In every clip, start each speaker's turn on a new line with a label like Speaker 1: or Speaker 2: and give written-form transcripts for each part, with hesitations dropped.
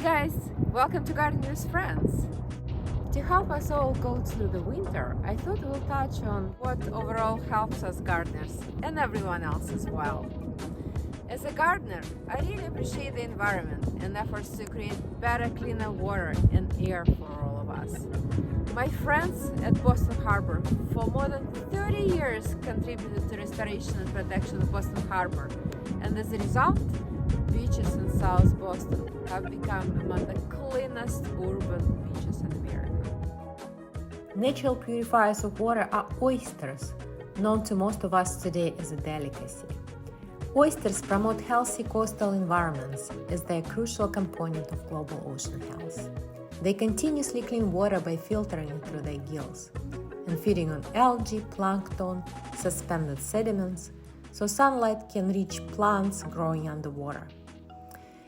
Speaker 1: guys, welcome to Gardening with Friends. To help us all go through the winter, I thought we'll touch on what overall helps us gardeners and everyone else as well. As a gardener, I really appreciate the environment and efforts to create better, cleaner water and air for all of us. My friends at Boston Harbor for more than 30 years contributed to restoration and protection of Boston Harbor, and as a result, beaches in South Boston have become among the cleanest urban beaches in America.
Speaker 2: Natural purifiers of water are oysters, known to most of us today as a delicacy. Oysters promote healthy coastal environments as they are a crucial component of global ocean health. They continuously clean water by filtering it through their gills and feeding on algae, plankton, suspended sediments, so sunlight can reach plants growing underwater,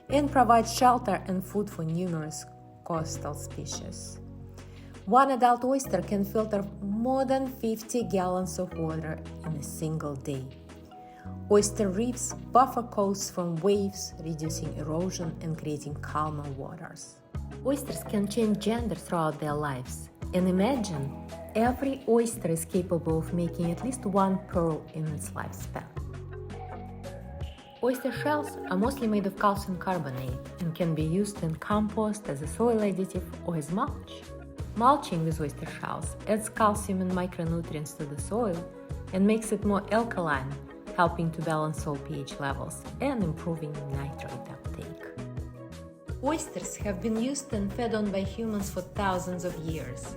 Speaker 2: and provide shelter and food for numerous coastal species. One adult oyster can filter more than 50 gallons of water in a single day. Oyster reefs buffer coasts from waves, reducing erosion and creating calmer waters. Oysters can change gender throughout their lives, and imagine every oyster is capable of making at least one pearl in its lifespan. Oyster shells are mostly made of calcium carbonate and can be used in compost as a soil additive or as mulch. Mulching with oyster shells adds calcium and micronutrients to the soil and makes it more alkaline, helping to balance soil pH levels and improving nitrate uptake. Oysters have been used and fed on by humans for thousands of years.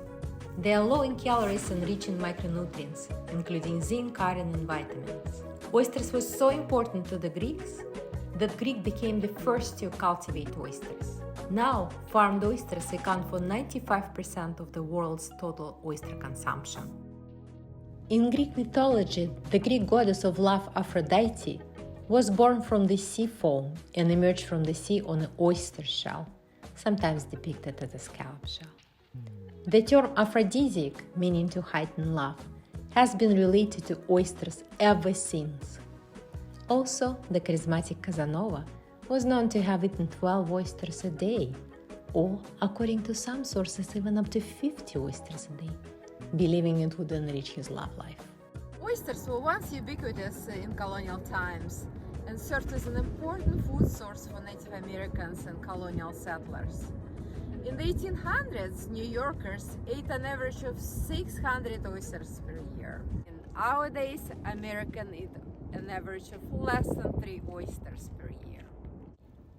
Speaker 2: They are low in calories and rich in micronutrients, including zinc, iron, and vitamins. Oysters were so important to the Greeks that Greece became the first to cultivate oysters. Now, farmed oysters account for 95% of the world's total oyster consumption. In Greek mythology, the Greek goddess of love Aphrodite was born from the sea foam and emerged from the sea on an oyster shell, sometimes depicted as a scallop shell. The term aphrodisiac, meaning to heighten love, has been related to oysters ever since. Also, the charismatic Casanova was known to have eaten 12 oysters a day, or, according to some sources, even up to 50 oysters a day, believing it would enrich his love life.
Speaker 1: Oysters were once ubiquitous in colonial times and served as an important food source for Native Americans and colonial settlers. In the 1800s, New Yorkers ate an average of 600 oysters per year. In our days, Americans eat an average of less than 3 oysters per year.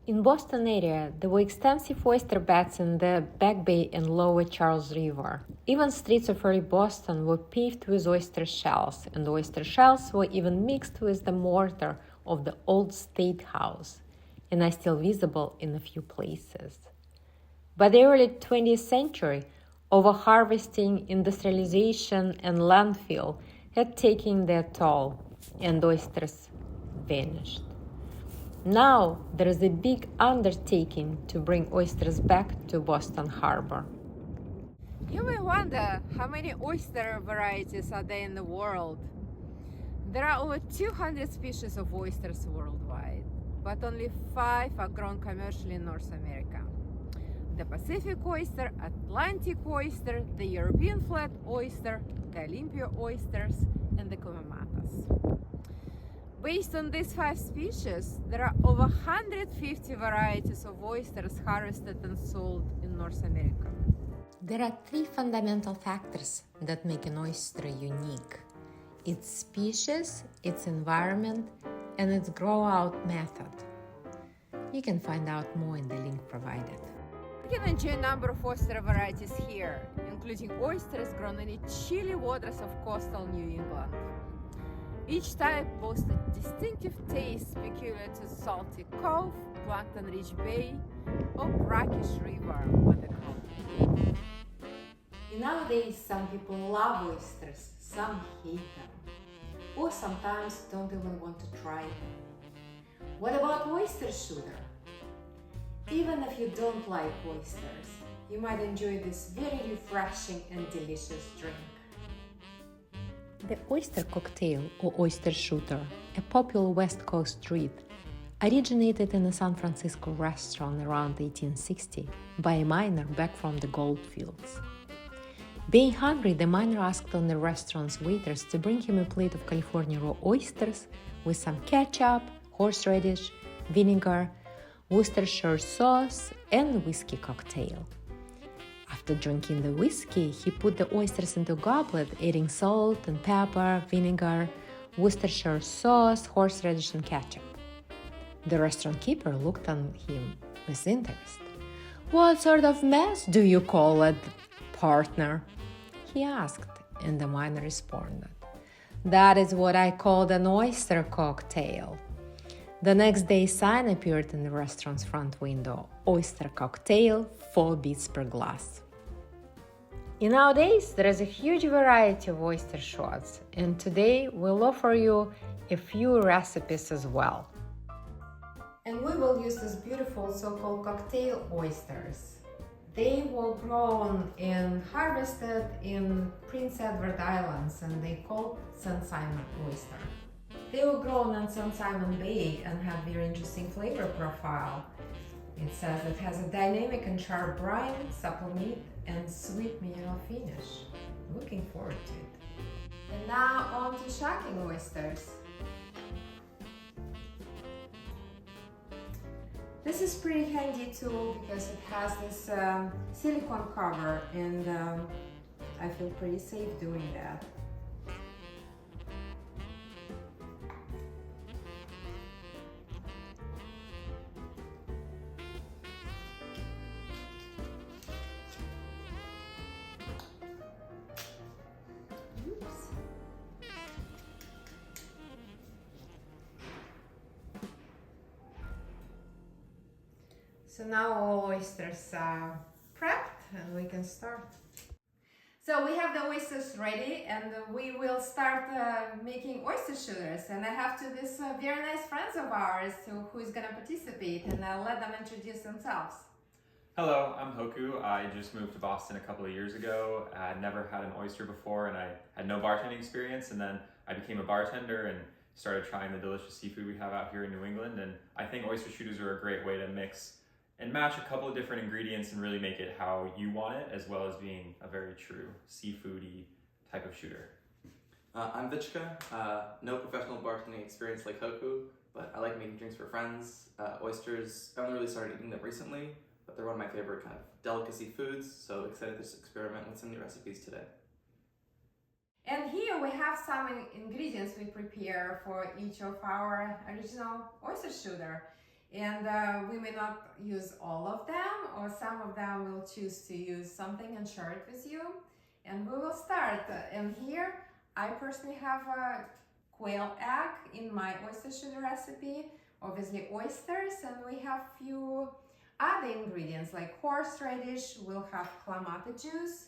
Speaker 2: In Boston area, there were extensive oyster beds in the Back Bay and Lower Charles River. Even streets of early Boston were paved with oyster shells, and the oyster shells were even mixed with the mortar of the old State House, and are still visible in a few places. By the early 20th century, overharvesting, industrialization, and landfill had taken their toll, and oysters vanished. Now, there is a big undertaking to bring oysters back to Boston Harbor.
Speaker 1: You may wonder how many oyster varieties are there in the world. There are over 200 species of oysters worldwide, but only 5 are grown commercially in North America. The Pacific oyster, Atlantic oyster, the European flat oyster, the Olympia oysters, and the Kumamotos. Based on these 5 species, there are over 150 varieties of oysters harvested and sold in North America.
Speaker 2: There are 3 fundamental factors that make an oyster unique: its species, its environment, and its grow-out method. You can find out more in the link provided.
Speaker 1: You can enjoy a number of oyster varieties here, including oysters grown in the chilly waters of coastal New England. Each type boasts a distinctive taste peculiar to salty cove, plankton-rich bay, or brackish river when they grow.
Speaker 2: Nowadays, some people love oysters, some hate them, or sometimes don't even want to try them. What about oyster sugar? Even if you don't like oysters, you might enjoy this very refreshing and delicious drink. The oyster cocktail or oyster shooter, a popular West Coast treat, originated in a San Francisco restaurant around 1860 by a miner back from the gold fields. Being hungry, the miner asked on the restaurant's waiters to bring him a plate of California raw oysters with some ketchup, horseradish, vinegar, Worcestershire sauce, and whiskey cocktail. After drinking the whiskey, he put the oysters into a goblet, adding salt and pepper, vinegar, Worcestershire sauce, horseradish, and ketchup. The restaurant keeper looked on him with interest. "What sort of mess do you call it, partner?" he asked, and the miner responded, "That is what I called an oyster cocktail." The next day, a sign appeared in the restaurant's front window: "Oyster cocktail, 4 beats per glass." And nowadays, there is a huge variety of oyster shots, and today we'll offer you a few recipes as well.
Speaker 1: And we will use these beautiful so-called cocktail oysters. They were grown and harvested in Prince Edward Islands, and they called St. Simon oyster. They were grown on St. Simon Bay and have very interesting flavor profile. It says it has a dynamic and sharp brine, supple meat, and sweet mineral finish. Looking forward to it. And now on to shocking oysters. This is pretty handy too because it has this silicone cover, and I feel pretty safe doing that. So now all oysters are prepped and we can start. So we have the oysters ready, and we will start making oyster shooters. And I have these very nice friends of ours who is gonna participate, and I'll let them introduce themselves.
Speaker 3: Hello, I'm Hoku. I just moved to Boston a couple of years ago. I had never had an oyster before, and I had no bartending experience, and then I became a bartender and started trying the delicious seafood we have out here in New England. And I think oyster shooters are a great way to mix and match a couple of different ingredients and really make it how you want it, as well as being a very true seafoody type of shooter.
Speaker 4: I'm Vichka. No professional bartending experience like Hoku, but I like making drinks for friends. Oysters, I only really started eating them recently, but they're one of my favorite kind of delicacy foods, so excited to experiment with some new recipes today.
Speaker 1: And here we have some ingredients we prepare for each of our original oyster shooter. And we may not use all of them, or some of them we'll choose to use something and share it with you. And we will start. And here I personally have a quail egg in my oyster shooter recipe, obviously oysters, and we have few other ingredients like horseradish, we'll have clamato juice.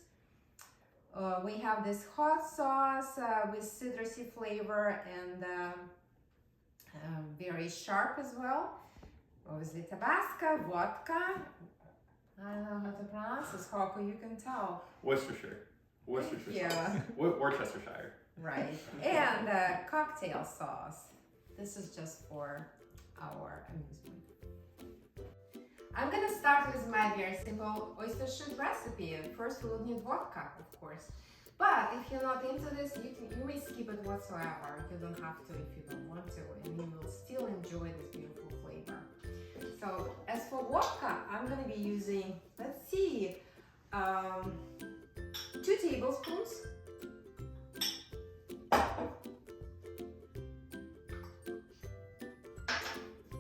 Speaker 1: We have this hot sauce with citrusy flavor and very sharp as well. Obviously Tabasco, vodka. I don't know how to pronounce this, Hoku, you can tell.
Speaker 3: Worcestershire. Worcestershire
Speaker 1: Yeah.
Speaker 3: sauce. Worcestershire.
Speaker 1: Right. And cocktail sauce. This is just for our amusement. I'm gonna start with my very simple oyster shoot recipe. First we will need vodka, of course. But if you're not into this, you may skip it whatsoever. You don't have to if you don't want to, and you will still enjoy this beautiful flavor. So as for vodka, I'm going to be using, let's see, 2 tablespoons.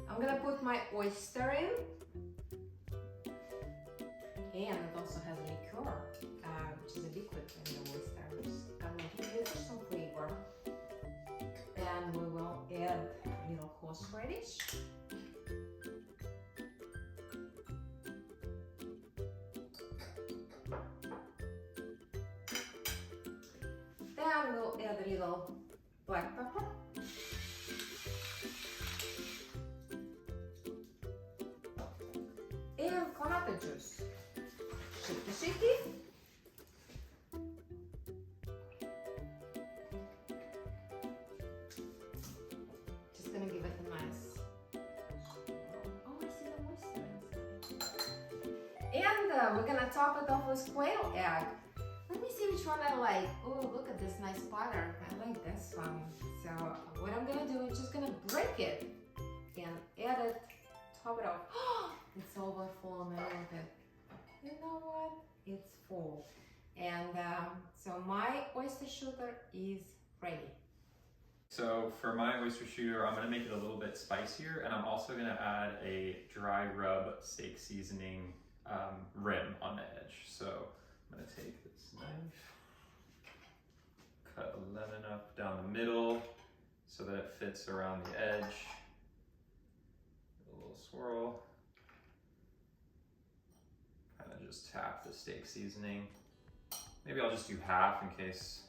Speaker 1: I'm going to put my oyster in. And it also has liqueur, which is a liquid in the oyster. I'm going to give it some flavor. And we will add a little horseradish. Then we'll add a little black pepper. And clamato juice. Shaky. Just gonna give it a nice sugar. We're gonna top it off with quail egg. Let me see which one I like. Oh, look at this nice butter. I like this one. So what I'm gonna do is just gonna break it and add it, top it off. It's overflowing a little bit. You know what? It's full. And so my oyster sugar is ready.
Speaker 3: So for my oyster shooter, I'm gonna make it a little bit spicier, and I'm also gonna add a dry rub steak seasoning rim on the edge. So I'm gonna take this knife, cut a lemon up down the middle so that it fits around the edge. A little swirl. Kind of just tap the steak seasoning. Maybe I'll just do half in case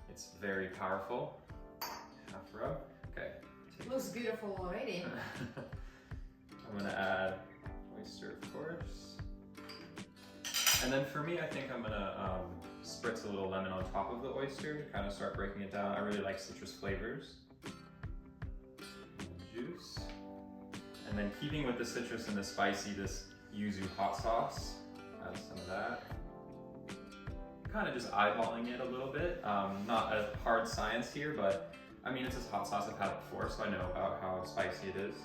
Speaker 3: it's very powerful. Half rub. Okay.
Speaker 1: Looks beautiful already.
Speaker 3: I'm gonna add oyster, of course. And then for me, I think I'm gonna spritz a little lemon on top of the oyster to kind of start breaking it down. I really like citrus flavors. Juice. And then keeping with the citrus and the spicy, this yuzu hot sauce. Add some of that. Kind of just eyeballing it a little bit. Not a hard science here, but I mean, it's a hot sauce. I've had it before, so I know about how spicy it is.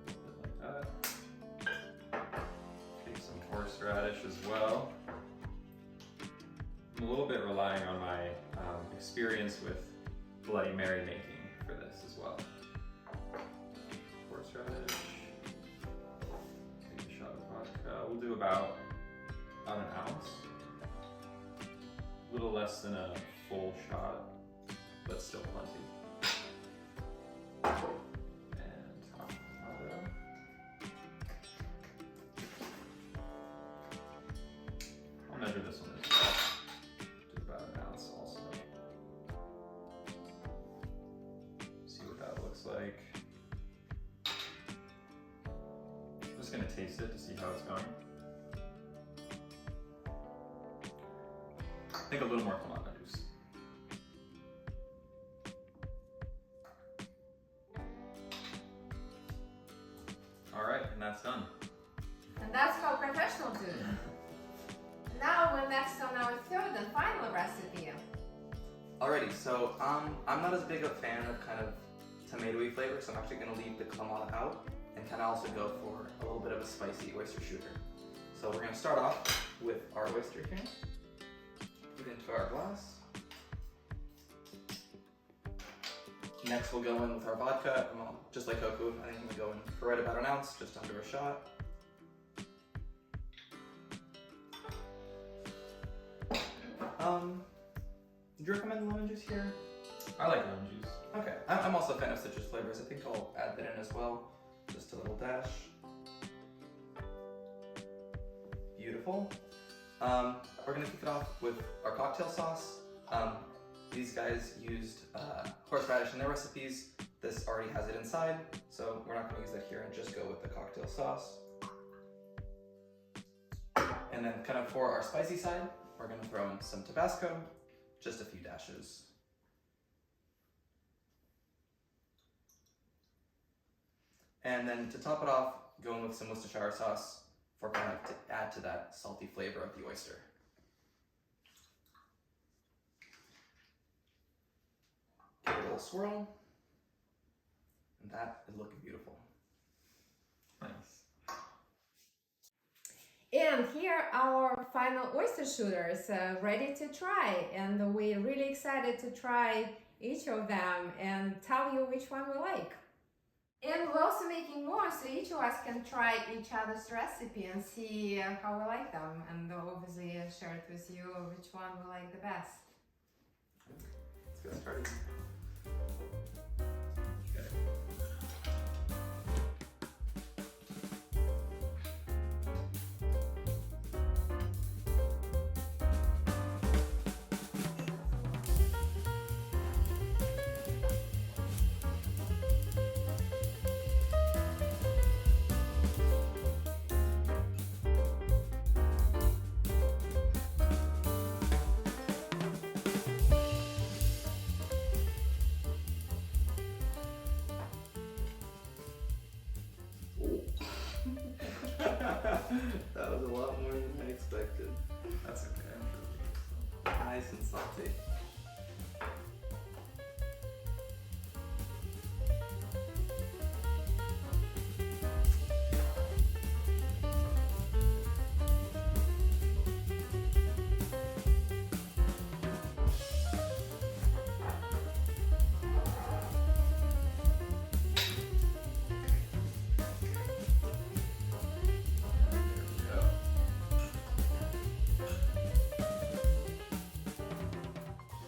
Speaker 3: A little bit like that. Take some horseradish as well. I'm a little bit relying on my experience with Bloody Mary making for this as well. Horseradish. Take a shot of vodka. We'll do about an ounce. A little less than a full shot, but still plenty. And avocado. I'll measure this one as well. Do about an ounce also. See what that looks like. I'm just gonna taste it to see how it's going. I think a little more Clamato juice. All right, and that's done.
Speaker 1: And that's how professionals do it. Now we're next on our third and final recipe.
Speaker 4: Alrighty, so I'm not as big a fan of kind of tomatoey flavor, so I'm actually going to leave the Clamato out and kind of also go for a little bit of a spicy oyster shooter. So we're going to start off with our oyster here. Put it into our glass. Next we'll go in with our vodka. Just like Hoku, I think we'll go in for right about an ounce, just under a shot. Do you recommend lemon juice here?
Speaker 3: I like lemon juice.
Speaker 4: Okay, I'm also a fan of citrus flavors. I think I'll add that in as well. Just a little dash. Beautiful. We're gonna kick it off with our cocktail sauce. These guys used horseradish in their recipes. This already has it inside, so we're not gonna use that here and just go with the cocktail sauce. And then kind of for our spicy side, we're gonna throw in some Tabasco, just a few dashes. And then to top it off, going with some Worcestershire sauce for kind of to add to that salty flavor of the oyster. Give it a little swirl, and that is looking beautiful.
Speaker 3: Nice.
Speaker 1: And here our final oyster shooters ready to try, and we're really excited to try each of them and tell you which one we like. And we're also making more, so each of us can try each other's recipe and see how we like them, and obviously share it with you which one we like the best.
Speaker 4: Let's get started. Nice and salty.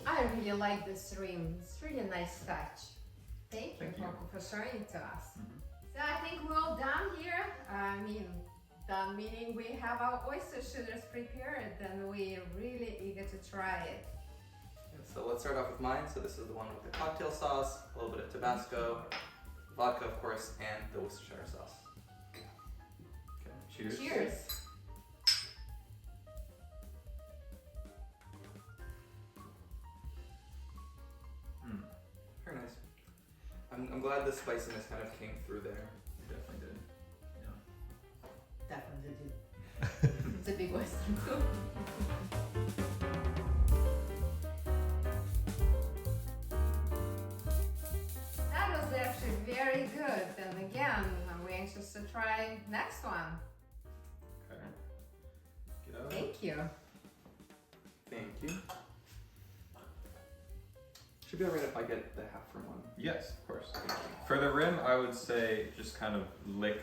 Speaker 1: I really like this rim. It's really nice touch. Thank you,
Speaker 3: Thank you.
Speaker 1: Coco, for showing it to us.
Speaker 3: Mhm.
Speaker 1: So I think we're all done here. Done meaning we have our oyster shooters prepared and we're really eager to try it.
Speaker 4: So let's start off with mine. So this is the one with the cocktail sauce, a little bit of Tabasco, vodka of course, and the Worcestershire sauce.
Speaker 3: Okay. Cheers.
Speaker 1: Cheers.
Speaker 3: Mm,
Speaker 4: Very nice. I'm glad the spiciness kind of came through there.
Speaker 3: you definitely did.
Speaker 1: Definitely do. It's a big oyster. That was actually very good. And again, we're anxious to try next one.
Speaker 3: Okay. Get out.
Speaker 1: Thank you.
Speaker 4: Thank you. Should be alright if I get the half from one.
Speaker 3: Yes, of course. For the rim, I would say just kind of lick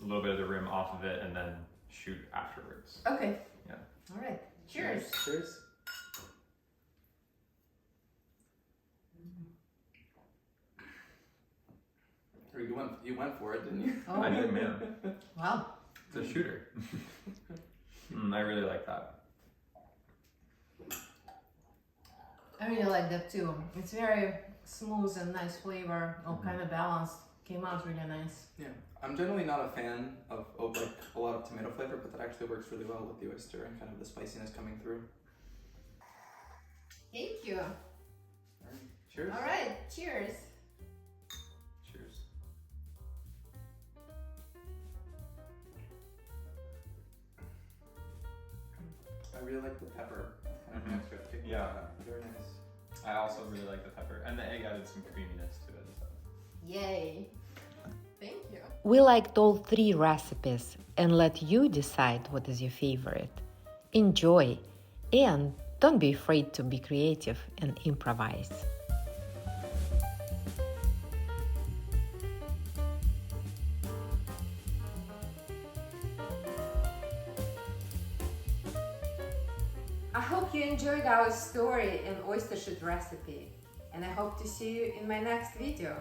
Speaker 3: a little bit of the rim off of it and then shoot afterwards.
Speaker 1: Okay.
Speaker 3: Yeah.
Speaker 1: All right. Cheers.
Speaker 4: Cheers. Or you went for it, didn't you?
Speaker 1: Oh.
Speaker 3: I did, man.
Speaker 1: Wow.
Speaker 3: It's a shooter. I really like that.
Speaker 1: I really like that too. It's very smooth and nice flavor, all kind of balanced. Came out really nice.
Speaker 4: Yeah. I'm generally not a fan of like a lot of tomato flavor, but that actually works really well with the oyster and kind of the spiciness coming through.
Speaker 1: Thank you.
Speaker 4: Alright. Cheers.
Speaker 1: All right. Cheers.
Speaker 3: Cheers.
Speaker 4: I really like the pepper. Kind of
Speaker 3: Mhm.
Speaker 4: extra kick.
Speaker 3: Yeah.
Speaker 4: Very nice.
Speaker 3: I also really like the pepper, and the egg added some creaminess to it. So.
Speaker 1: Yay. Thank you.
Speaker 2: We liked all 3 recipes and let you decide what is your favorite. Enjoy and don't be afraid to be creative and improvise.
Speaker 1: I hope you enjoyed our story and oyster shoot recipe, and I hope to see you in my next video.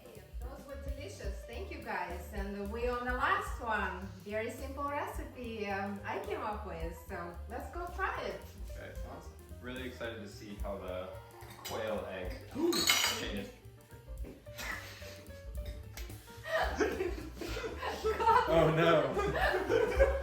Speaker 1: Hey, those were delicious. Thank you guys. And we're on the last one. Very simple recipe I came up with. So let's go try it.
Speaker 3: Okay, awesome. Really excited to see how the quail egg changes. Oh no!